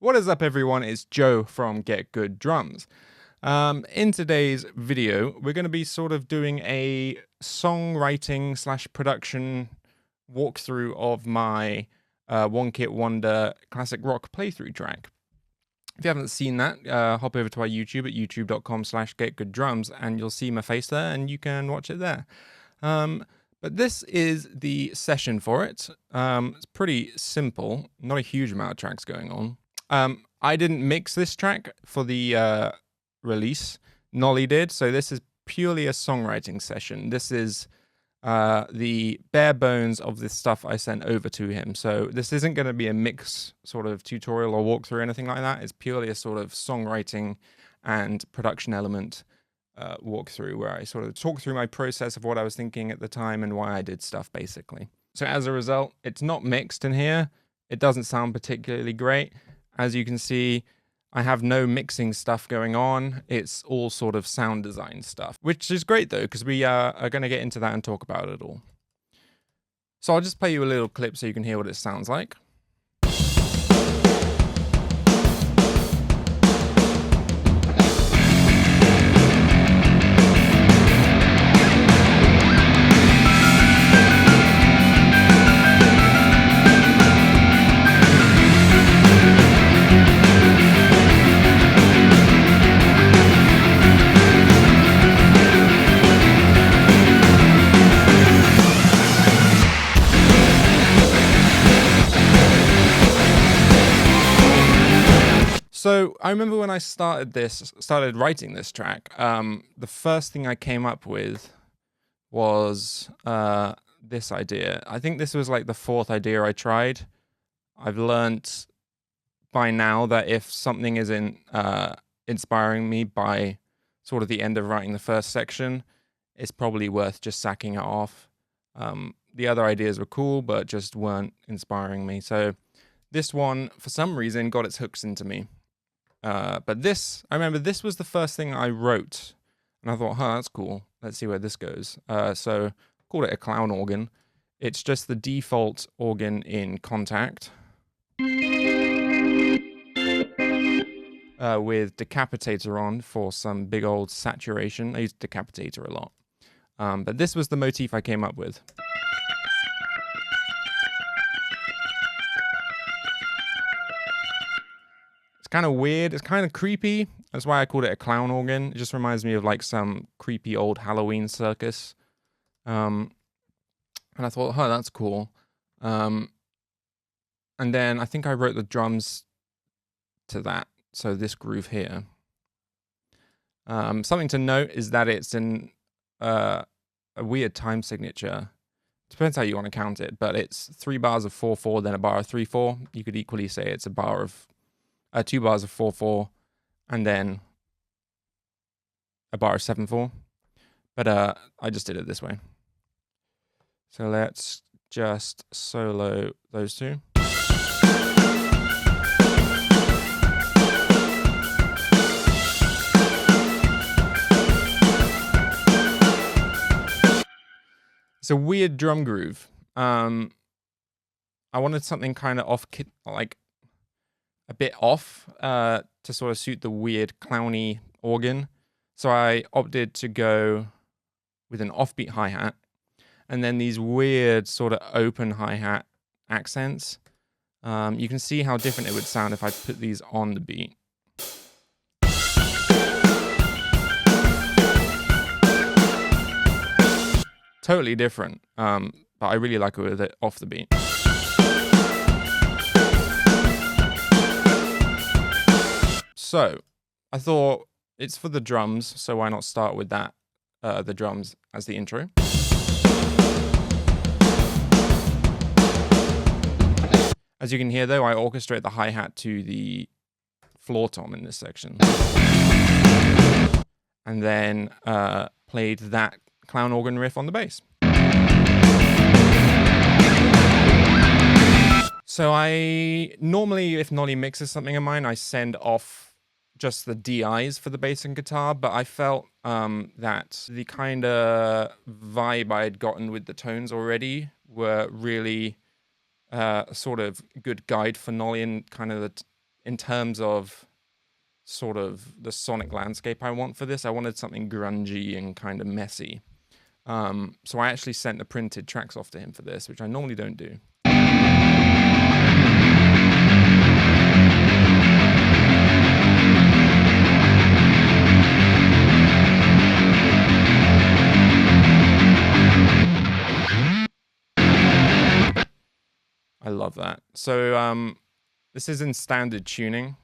What is up, everyone? It's Joe from Get Good Drums. In today's video, we're going to be sort of doing a songwriting / production walkthrough of my One Kit Wonder classic rock playthrough track. If you haven't seen that, hop over to our YouTube at youtube.com/getgooddrums and you'll see my face there and you can watch it there. But this is the session for it. It's pretty simple, not a huge amount of tracks going on. I didn't mix this track for the release. Nolly did, so this is purely a songwriting session. This is the bare bones of this stuff I sent over to him. So this isn't going to be a mix sort of tutorial or walkthrough or anything like that. It's purely a sort of songwriting and production element walkthrough where I sort of talk through my process of what I was thinking at the time and why I did stuff, basically. So as a result, it's not mixed in here. It doesn't sound particularly great. As you can see, I have no mixing stuff going on. It's all sort of sound design stuff, which is great though, because we are going to get into that and talk about it all. So I'll just play you a little clip so you can hear what it sounds like. So I remember when I started writing this track, the first thing I came up with was this idea. I think this was like the fourth idea I tried. I've learnt by now that if something isn't inspiring me by sort of the end of writing the first section, it's probably worth just sacking it off. The other ideas were cool, but just weren't inspiring me. So this one, for some reason, got its hooks into me. But this, I remember this was the first thing I wrote, and I thought, that's cool. Let's see where this goes. So I called it a clown organ. It's just the default organ in Contact with Decapitator on for some big old saturation. I used Decapitator a lot. But this was the motif I came up with. It's kind of weird. It's kind of creepy. That's why I called it a clown organ. It just reminds me of like some creepy old Halloween circus. And I thought, that's cool. And then I think I wrote the drums to that. So this groove here. Something to note is that it's in a weird time signature. Depends how you want to count it, but it's 3 bars of 4/4, then a bar of 3/4. You could equally say it's a bar of 2 bars of 4/4, and then a bar of 7/4. But I just did it this way. So let's just solo those two. It's a weird drum groove. I wanted something kind of like a bit off to sort of suit the weird clowny organ. So I opted to go with an offbeat hi-hat and then these weird sort of open hi-hat accents. You can see how different it would sound if I put these on the beat. Totally different, but I really like it with it off the beat. So I thought it's for the drums, so why not start with that, the drums as the intro. As you can hear though, I orchestrate the hi-hat to the floor tom in this section. And then played that clown organ riff on the bass. So I normally, if Nolly mixes something of mine, I send off just the DIs for the bass and guitar, but I felt that the kind of vibe I had gotten with the tones already were really sort of good guide for Nolly and kind of in terms of sort of the sonic landscape I want for this, I wanted something grungy and kind of messy. So I actually sent the printed tracks off to him for this, which I normally don't do. I love that. So this is in standard tuning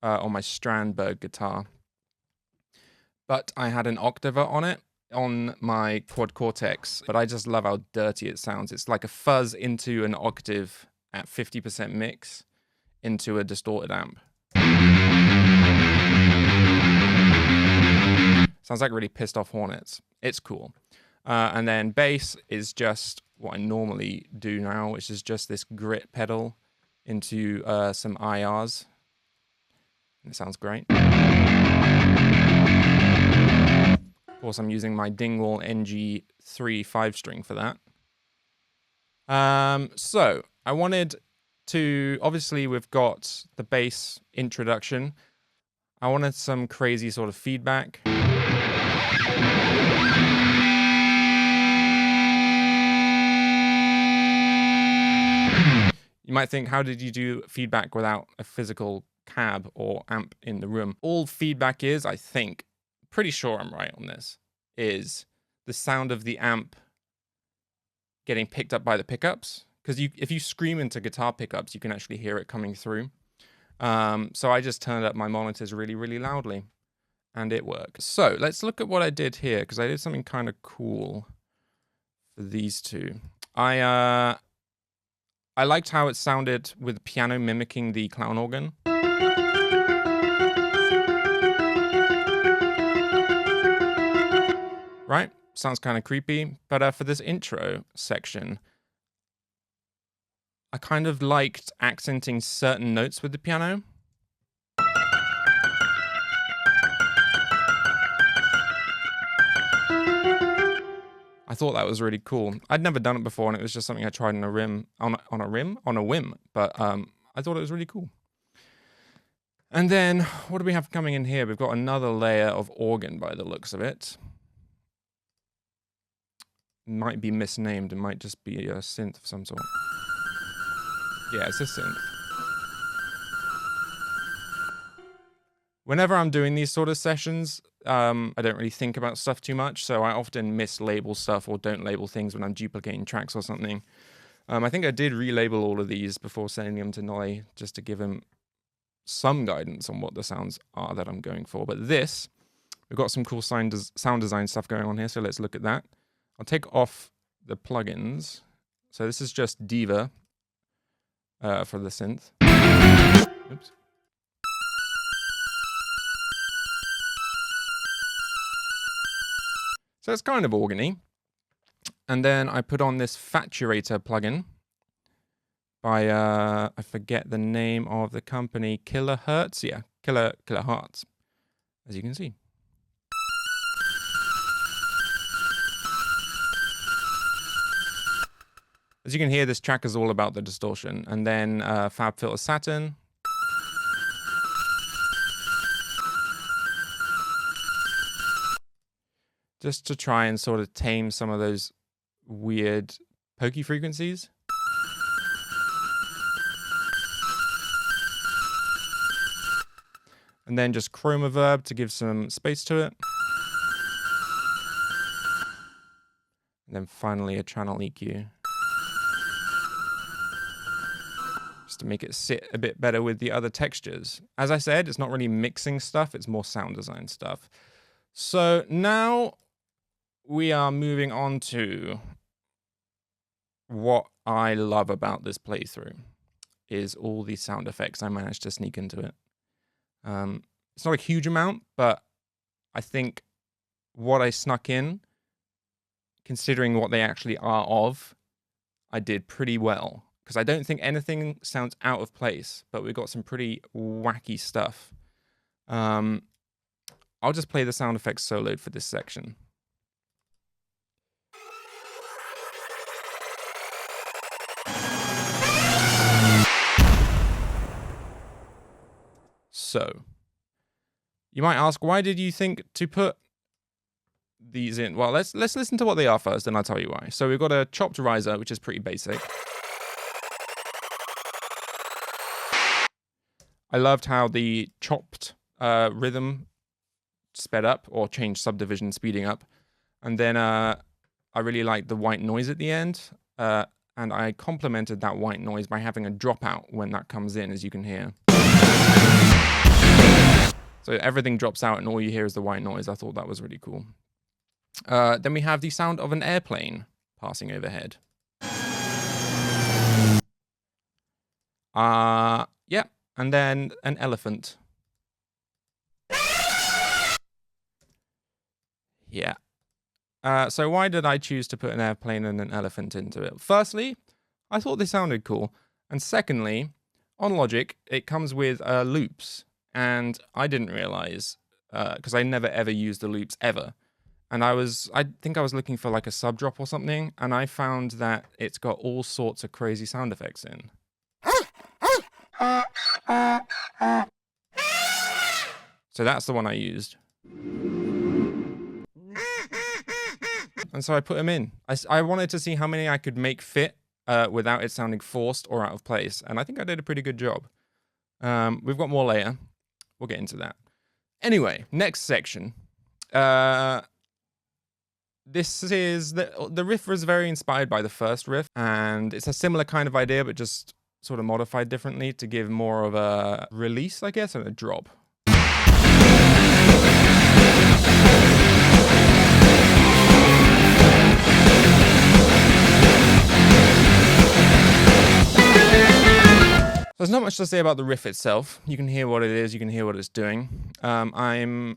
on my Strandberg guitar. But I had an octaver on it on my Quad Cortex, but I just love how dirty it sounds. It's like a fuzz into an octave at 50% mix into a distorted amp. Sounds like really pissed off hornets. It's cool. And then bass is just what I normally do now, which is just this grit pedal into some IRs. And it sounds great. Of course, I'm using my Dingwall NG3 5-string for that. So I wanted to, obviously we've got the bass introduction. I wanted some crazy sort of feedback. You might think, how did you do feedback without a physical cab or amp in the room? All feedback is, I think, pretty sure I'm right on this, is the sound of the amp getting picked up by the pickups. Because if you scream into guitar pickups, you can actually hear it coming through. So I just turned up my monitors really, really loudly, and it worked. So let's look at what I did here, because I did something kind of cool for these two. I liked how it sounded with the piano mimicking the clown organ. Right? Sounds kind of creepy. But for this intro section, I kind of liked accenting certain notes with the piano. I thought that was really cool. I'd never done it before, and it was just something I tried on a whim. But I thought it was really cool. And then, what do we have coming in here? We've got another layer of organ by the looks of it. Might be misnamed. It might just be a synth of some sort. Yeah, it's a synth. Whenever I'm doing these sort of sessions, I don't really think about stuff too much, so I often mislabel stuff or don't label things when I'm duplicating tracks or something. I think I did relabel all of these before sending them to Nolly, just to give him some guidance on what the sounds are that I'm going for. But this, we've got some cool sound design stuff going on here, so let's look at that. I'll take off the plugins. So this is just Diva for the synth. Oops. So it's kind of organy. And then I put on this Faturator plugin by, I forget the name of the company, Kilohertz? Yeah, Kilohertz, as you can see. As you can hear, this track is all about the distortion. And then FabFilter Saturn. Just to try and sort of tame some of those weird pokey frequencies. And then just Chroma Verb to give some space to it. And then finally a channel EQ. Just to make it sit a bit better with the other textures. As I said, it's not really mixing stuff, it's more sound design stuff. So now we are moving on to what I love about this playthrough, is all these sound effects I managed to sneak into it. It's not a huge amount, but I think what I snuck in, considering what they actually are of, I did pretty well. Because I don't think anything sounds out of place, but we've got some pretty wacky stuff. I'll just play the sound effects soloed for this section. So, you might ask, why did you think to put these in? Well, let's listen to what they are first, and I'll tell you why. So we've got a chopped riser, which is pretty basic. I loved how the chopped rhythm sped up, or changed subdivision speeding up. And then I really liked the white noise at the end. And I complemented that white noise by having a dropout when that comes in, as you can hear. So everything drops out and all you hear is the white noise. I thought that was really cool. Then we have the sound of an airplane passing overhead. Yeah, and then an elephant. Yeah. So why did I choose to put an airplane and an elephant into it? Firstly, I thought they sounded cool. And secondly, on Logic, it comes with loops. And I didn't realize, because I never ever used the loops ever. And I think I was looking for like a sub drop or something. And I found that it's got all sorts of crazy sound effects in. So that's the one I used. And so I put them in. I wanted to see how many I could make fit without it sounding forced or out of place. And I think I did a pretty good job. We've got more later. We'll get into that. Anyway, next section. This is... The riff was very inspired by the first riff. And it's a similar kind of idea, but just sort of modified differently to give more of a release, I guess, and a drop. There's not much to say about the riff itself. You can hear what it is, you can hear what it's doing. I'm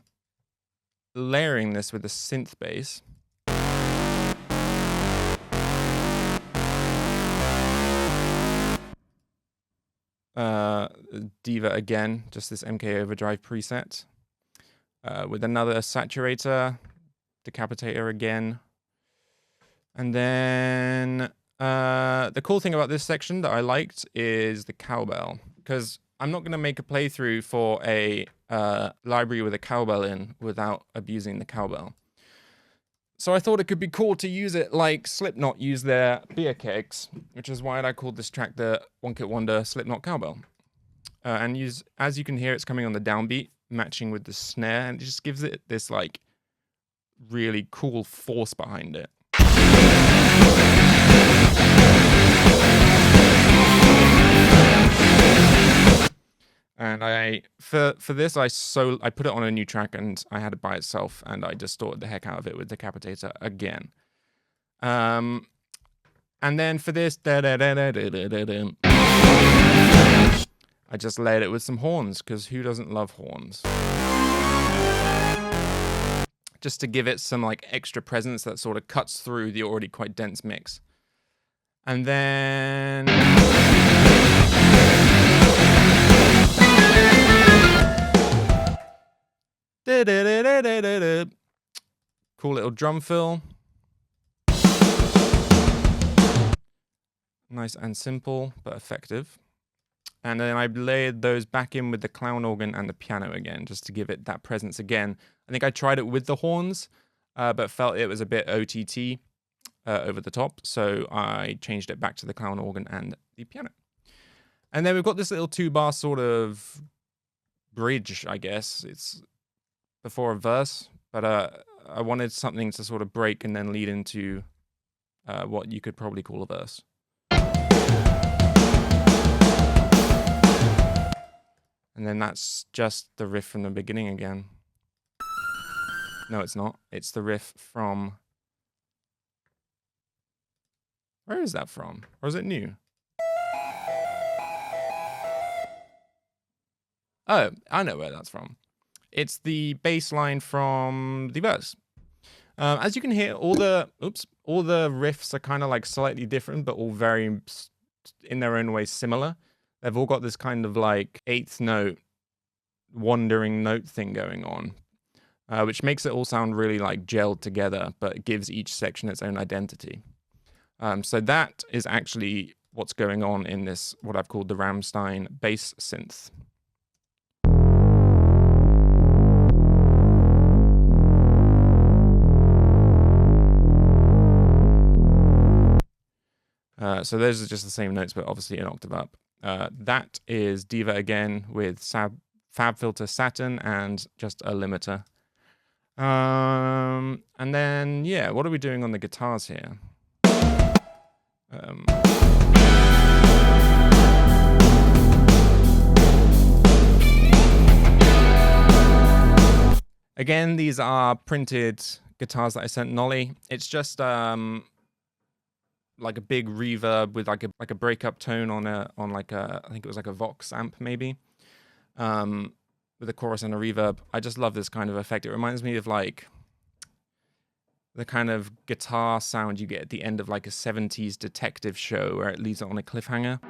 layering this with a synth bass. Diva again, just this MK Overdrive preset. With another saturator, decapitator again. And then the cool thing about this section that I liked is the cowbell, because I'm not going to make a playthrough for a library with a cowbell in without abusing the cowbell. So I thought it could be cool to use it like Slipknot use their beer kegs, which is why I called this track the One Hit Wonder Slipknot Cowbell. And as you can hear, it's coming on the downbeat, matching with the snare, and it just gives it this like really cool force behind it. And for this, I put it on a new track and I had it by itself, and I distorted the heck out of it with Decapitator again. And then for this, I just layered it with some horns, because who doesn't love horns? Just to give it some like extra presence that sort of cuts through the already quite dense mix. And then... cool little drum fill. Nice and simple, but effective. And then I layered those back in with the clown organ and the piano again, just to give it that presence again. I think I tried it with the horns, but felt it was a bit OTT over the top. So I changed it back to the clown organ and the piano. And then we've got this little 2-bar sort of bridge, I guess. It's before a verse, but I wanted something to sort of break and then lead into what you could probably call a verse. And then that's just the riff from the beginning again. No, it's not. It's the riff from... Where is that from? Or is it new? Oh, I know where that's from. It's the bass line from the verse. As you can hear, all the riffs are kind of like slightly different, but all very, in their own way, similar. They've all got this kind of like 8th note, wandering note thing going on, which makes it all sound really like gelled together, but gives each section its own identity. So that is actually what's going on in this, what I've called the Rammstein bass synth. So those are just the same notes, but obviously an octave up. That is Diva again with Fab Filter Saturn and just a limiter. And then, yeah, what are we doing on the guitars here? Again, these are printed guitars that I sent Nolly. It's just like a big reverb with like a breakup tone on like a, I think it was like a Vox amp maybe, with a chorus and a reverb. I just love this kind of effect. It reminds me of like the kind of guitar sound you get at the end of like a 70s detective show where it leaves it on a cliffhanger.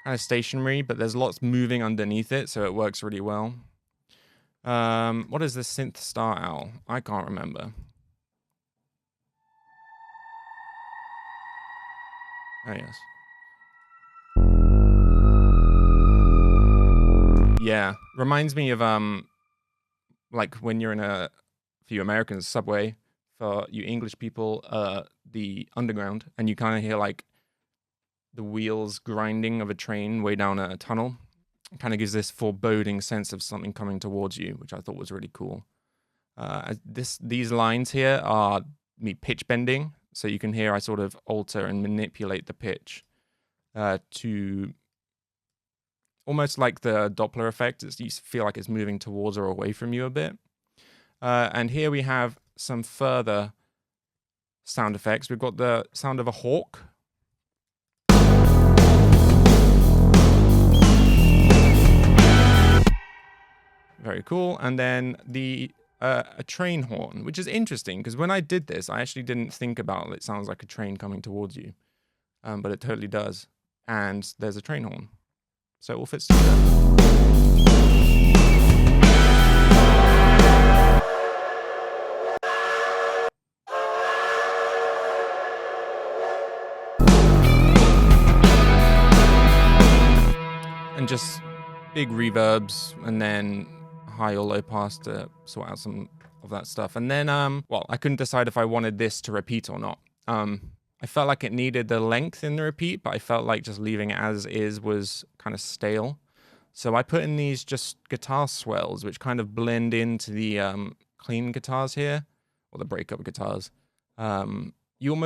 Kind of stationary, but there's lots moving underneath it, so it works really well. What is the synth Star Owl? I can't remember. Oh, yes. Yeah, reminds me of like when you're in for you Americans, subway. For you English people, the underground, and you kind of hear like the wheels grinding of a train way down a tunnel. It kind of gives this foreboding sense of something coming towards you, which I thought was really cool. These lines here are me pitch bending, so you can hear I sort of alter and manipulate the pitch to almost like the Doppler effect. You feel like it's moving towards or away from you a bit. And here we have some further sound effects. We've got the sound of a hawk. Very cool. And then a train horn, which is interesting because when I did this, I actually didn't think about it sounds like a train coming towards you, but it totally does. And there's a train horn, so it all fits together. And just big reverbs, and then high or low pass to sort out some of that stuff. And then, well, I couldn't decide if I wanted this to repeat or not. I felt like it needed the length in the repeat, but I felt like just leaving it as is was kind of stale. So I put in these just guitar swells, which kind of blend into the clean guitars here, or the breakup guitars. You'd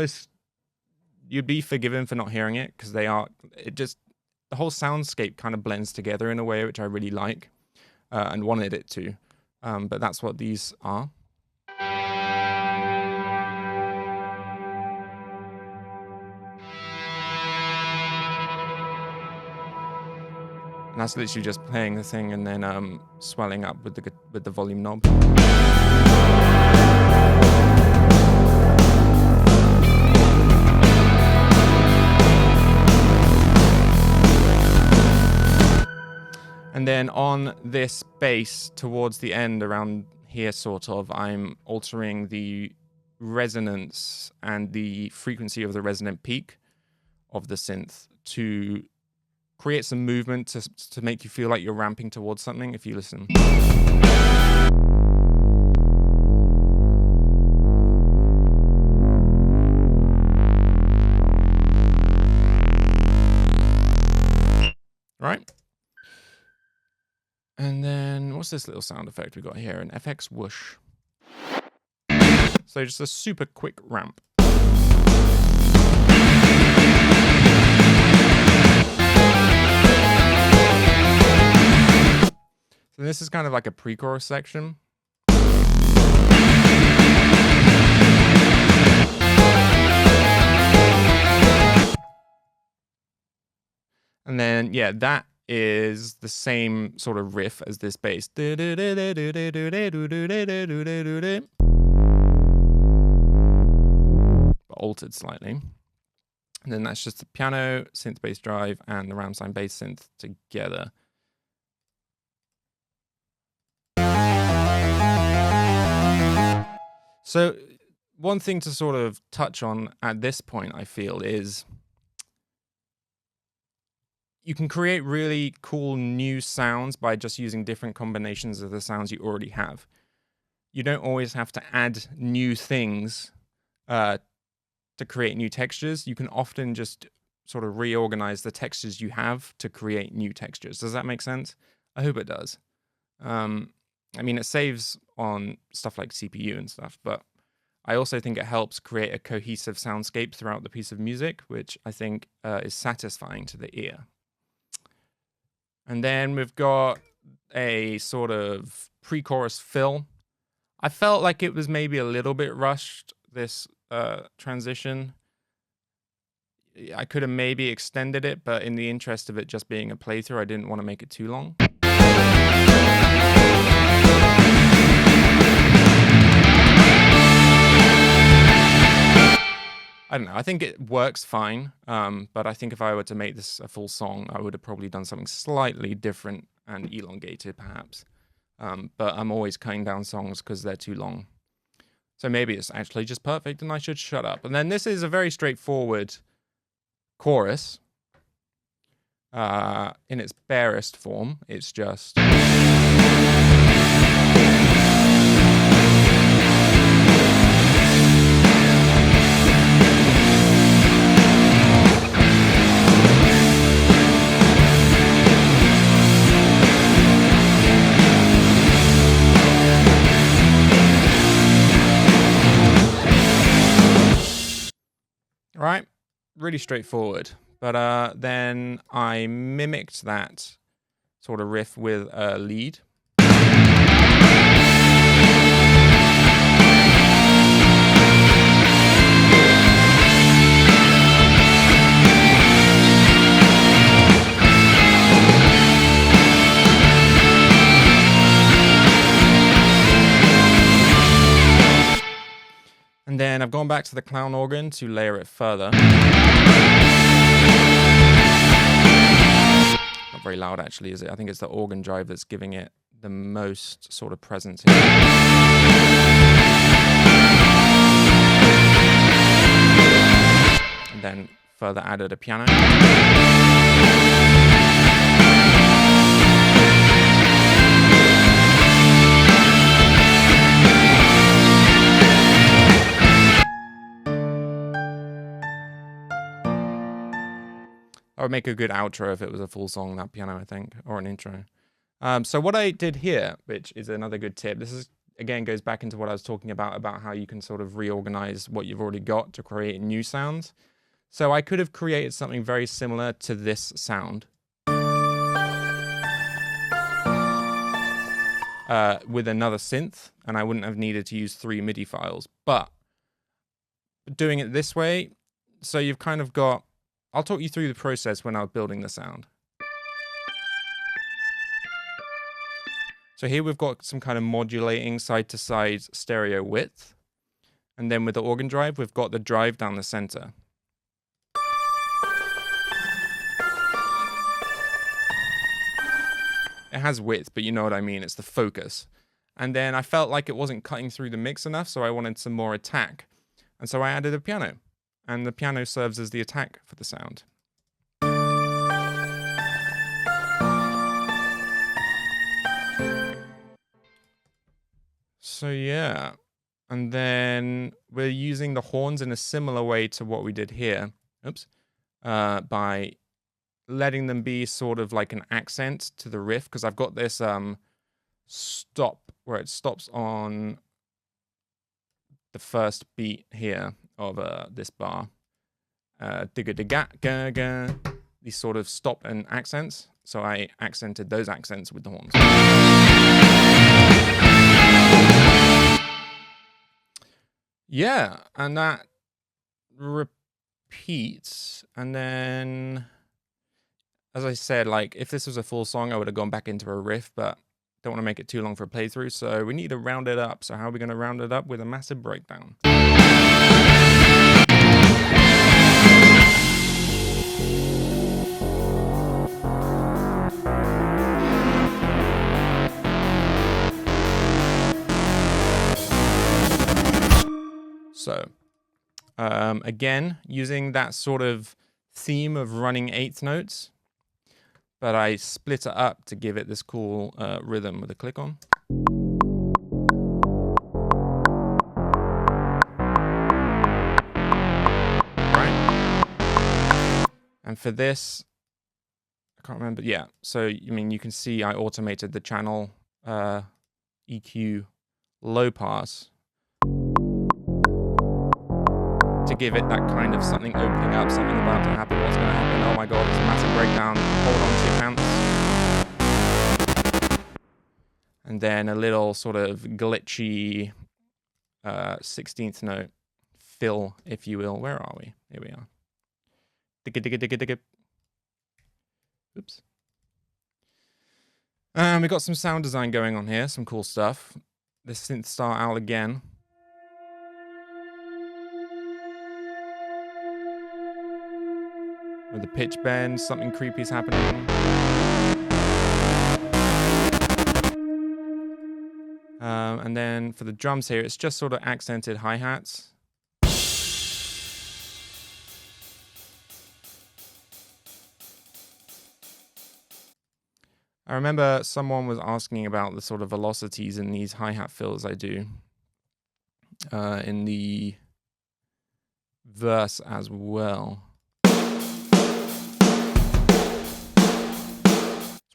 be forgiven for not hearing it, because the whole soundscape kind of blends together in a way which I really like. And wanted it to, but that's what these are. And that's literally just playing the thing and then swelling up with the volume knob. And then on this bass, towards the end, around here sort of, I'm altering the resonance and the frequency of the resonant peak of the synth to create some movement to make you feel like you're ramping towards something if you listen. Right? And then, what's this little sound effect we got here? An FX whoosh. So just a super quick ramp. So this is kind of like a pre-chorus section. And then, yeah, that is the same sort of riff as this bass. But altered slightly. And then that's just the piano, synth bass drive, and the Rammstein bass synth together. So one thing to sort of touch on at this point, I feel, is you can create really cool new sounds by just using different combinations of the sounds you already have. You don't always have to add new things to create new textures. You can often just sort of reorganize the textures you have to create new textures. Does that make sense? I hope it does. I mean, it saves on stuff like CPU and stuff, but I also think it helps create a cohesive soundscape throughout the piece of music, which I think is satisfying to the ear. And then we've got a sort of pre-chorus fill. I felt like it was maybe a little bit rushed, this transition. I could have maybe extended it, but in the interest of it just being a playthrough, I didn't want to make it too long. I don't know. I think it works fine, but I think if I were to make this a full song, I would have probably done something slightly different and elongated, perhaps. But I'm always cutting down songs because they're too long. So maybe it's actually just perfect and I should shut up. And then this is a very straightforward chorus. In its barest form, it's just... Right, really straightforward. But then I mimicked that sort of riff with a lead. And then I've gone back to the clown organ to layer it further. Not very loud, actually, is it? I think it's the organ drive that's giving it the most sort of presence here. And then further added a piano. I would make a good outro if it was a full song, that piano, I think, or an intro. So what I did here, which is another good tip, this is, again, goes back into what I was talking about how you can sort of reorganize what you've already got to create new sounds. So I could have created something very similar to this sound. With another synth, and I wouldn't have needed to use 3 MIDI files. But doing it this way, so you've kind of got... I'll talk you through the process when I was building the sound. So here we've got some kind of modulating side-to-side stereo width. And then with the organ drive, we've got the drive down the center. It has width, but you know what I mean. It's the focus. And then I felt like it wasn't cutting through the mix enough, so I wanted some more attack. And so I added a piano. And the piano serves as the attack for the sound. So yeah, and then we're using the horns in a similar way to what we did here. Oops. By letting them be sort of like an accent to the riff, because I've got this stop where it stops on the first beat here of this bar. Digga-digga-ga-ga. These sort of stop and accents. So I accented those accents with the horns. Yeah, and that repeats. And then, as I said, like if this was a full song, I would have gone back into a riff, but don't want to make it too long for a playthrough. So we need to round it up. So how are we going to round it up? With a massive breakdown. So, again, using that sort of theme of running eighth notes, but I split it up to give it this cool rhythm with a click on. Right? And for this, I can't remember. Yeah, so I mean, you can see I automated the channel EQ low pass to give it that kind of something opening up, something about to happen, what's going to happen, oh my god, it's a massive breakdown, hold on to your pants. And then a little sort of glitchy 16th note fill, if you will. Where are we? Here we are. Digga digga digga digga. Oops. We got some sound design going on here, some cool stuff. The synth start out again. With the pitch bend, something creepy is happening. And then for the drums here, it's just sort of accented hi-hats. I remember someone was asking about the sort of velocities in these hi-hat fills I do in the verse as well.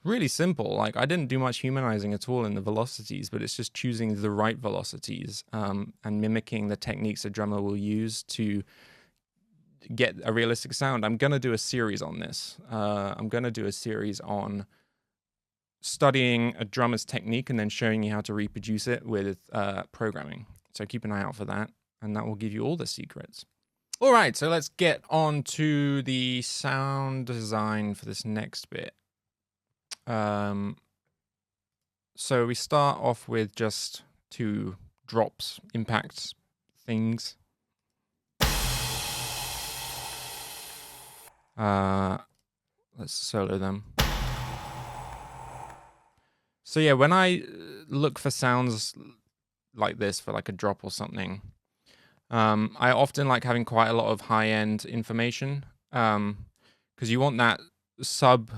Really simple. Like, I didn't do much humanizing at all in the velocities, but it's just choosing the right velocities and mimicking the techniques a drummer will use to get a realistic sound. I'm going to do a series on this. I'm going to do a series on studying a drummer's technique and then showing you how to reproduce it with programming. So keep an eye out for that, and that will give you all the secrets. All right, so let's get on to the sound design for this next bit. So we start off with just 2 drops, impacts, things. Let's solo them. So yeah, when I look for sounds like this for like a drop or something, I often like having quite a lot of high-end information, because you want that sub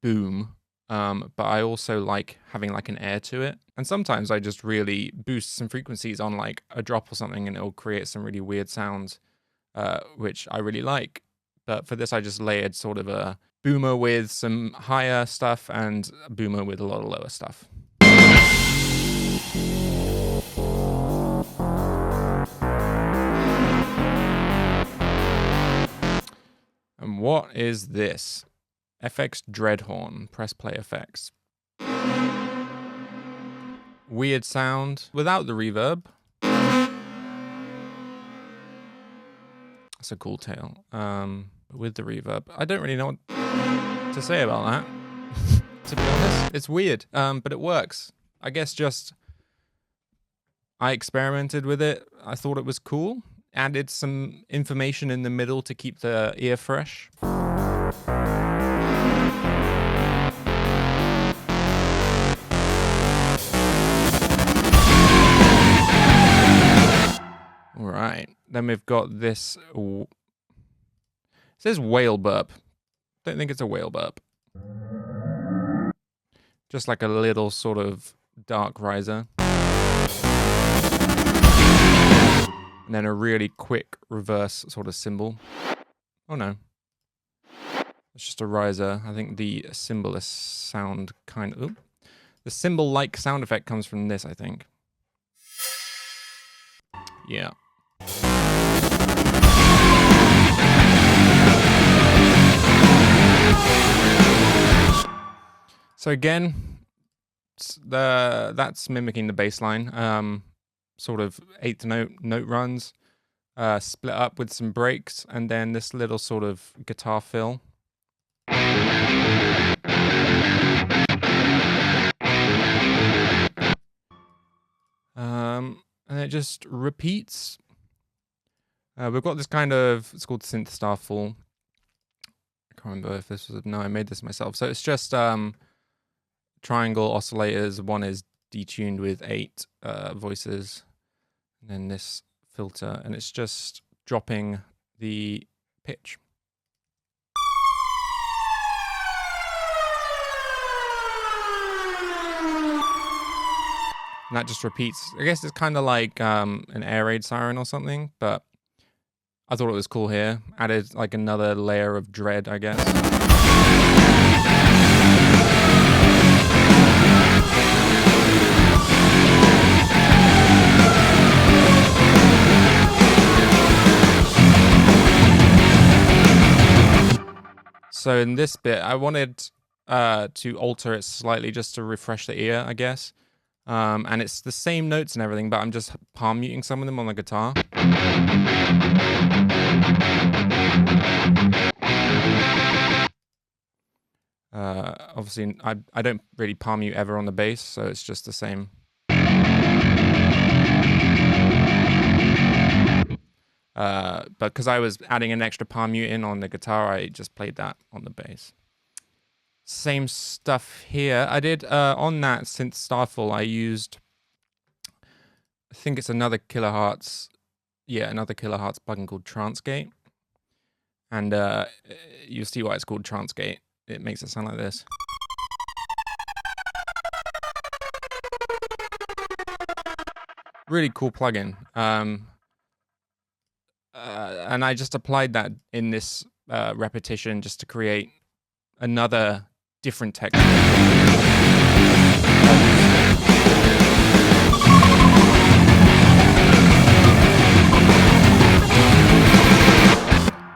boom. But I also like having like an air to it. And sometimes I just really boost some frequencies on like a drop or something and it'll create some really weird sounds, which I really like. But for this, I just layered sort of a boomer with some higher stuff and a boomer with a lot of lower stuff. And what is this? FX Dreadhorn, press play effects. Weird sound without the reverb. That's a cool tail. With the reverb. I don't really know what to say about that. To be honest, it's weird, but it works. I guess just I experimented with it. I thought it was cool. Added some information in the middle to keep the ear fresh. Right, then we've got this. It says whale burp. Don't think it's a whale burp. Just like a little sort of dark riser. And then a really quick reverse sort of cymbal. Oh no. It's just a riser. I think the cymbal sound kind of... The cymbal-like sound effect comes from this, I think. Yeah. So again, that's mimicking the bass line, sort of 8th note runs, split up with some breaks, and then this little sort of guitar fill. And it just repeats. We've got this kind of, it's called synth starful. I can't remember if this was, no, I made this myself. So it's just triangle oscillators. One is detuned with 8 voices, and then this filter, and it's just dropping the pitch. And that just repeats. I guess it's kind of like an air raid siren or something, but I thought it was cool here. Added like another layer of dread, I guess. So in this bit, I wanted to alter it slightly just to refresh the ear, I guess. And it's the same notes and everything, but I'm just palm muting some of them on the guitar. Obviously, I don't really palm mute ever on the bass, so it's just the same. But because I was adding an extra palm mute in on the guitar, I just played that on the bass. Same stuff here. I did on that synth Starfall, I used, I think it's another kilohertz. Yeah, another kilohertz plugin called Transgate. And you'll see why it's called Transgate. It makes it sound like this. Really cool plugin. And I just applied that in this repetition just to create another different texture.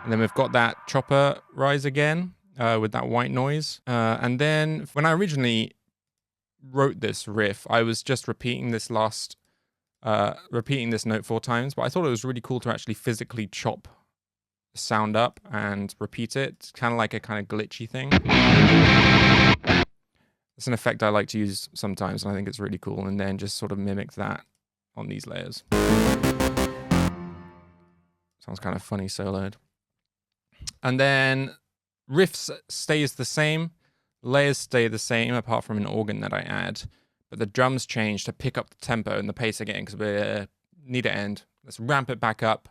And then we've got that chopper rise again with that white noise. And then when I originally wrote this riff, I was just repeating this note 4 times, but I thought it was really cool to actually physically chop the sound up and repeat it. It's kind of like a kind of glitchy thing. It's an effect I like to use sometimes, and I think it's really cool, and then just sort of mimic that on these layers. Sounds kind of funny soloed. And then riffs stays the same, layers stay the same apart from an organ that I add, but the drums change to pick up the tempo and the pace again because we need to end. Let's ramp it back up.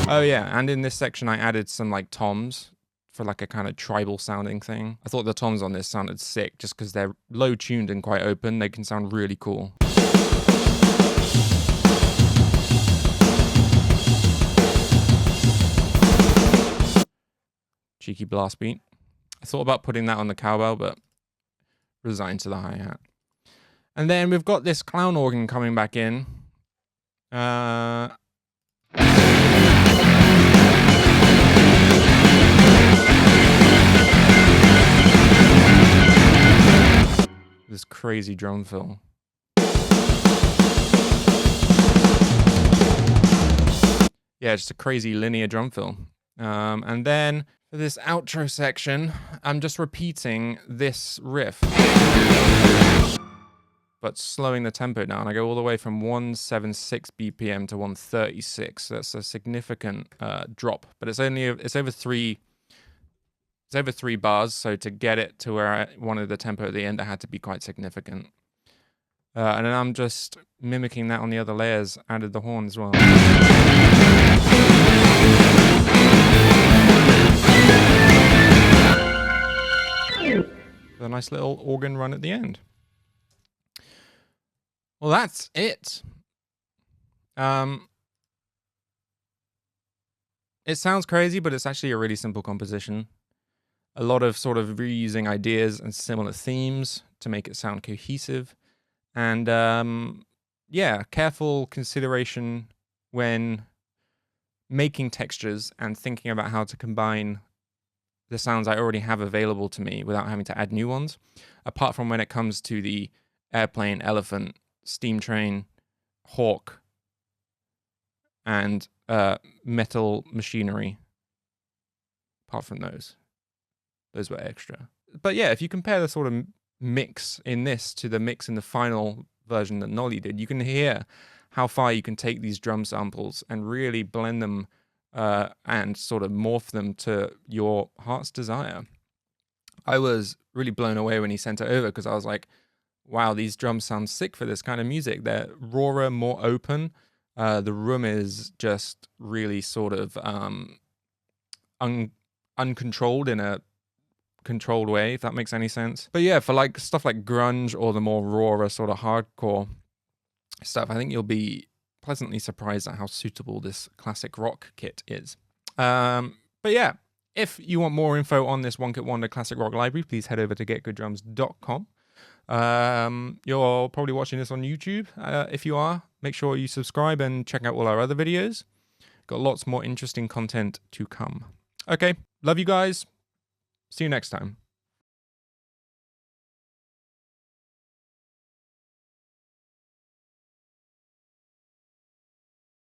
Oh yeah, and in this section I added some like toms for like a kind of tribal sounding thing. I thought the toms on this sounded sick just because they're low tuned and quite open. They can sound really cool. Cheeky blast beat. I thought about putting that on the cowbell, but resigned to the hi-hat. And then we've got this clown organ coming back in. This crazy drum fill. Yeah, just a crazy linear drum fill. And then for this outro section, I'm just repeating this riff, but slowing the tempo down. I go all the way from 176 BPM to 136. That's a significant drop, but it's over three bars. So to get it to where I wanted the tempo at the end, it had to be quite significant. And then I'm just mimicking that on the other layers. Added the horn as well. A nice little organ run at the end. Well, that's it. It sounds crazy, but it's actually a really simple composition. A lot of sort of reusing ideas and similar themes to make it sound cohesive. And yeah, careful consideration when making textures and thinking about how to combine the sounds I already have available to me without having to add new ones, apart from when it comes to the airplane, elephant, steam train, hawk, and metal machinery. Apart from those were extra. But yeah, if you compare the sort of mix in this to the mix in the final version that Nolly did, you can hear how far you can take these drum samples and really blend them and sort of morph them to your heart's desire. I was really blown away when he sent it over because I was like, wow, these drums sound sick for this kind of music. They're rawer, more open. The room is just really sort of uncontrolled in a controlled way, if that makes any sense. But yeah, for like stuff like grunge or the more raw sort of hardcore stuff, I think you'll be pleasantly surprised at how suitable this classic rock kit is. But yeah, if you want more info on this One Kit Wonder classic rock library, please head over to getgooddrums.com. You're probably watching this on YouTube. If you are, make sure you subscribe and check out all our other videos. Got lots more interesting content to come. Okay, love you guys. See you next time.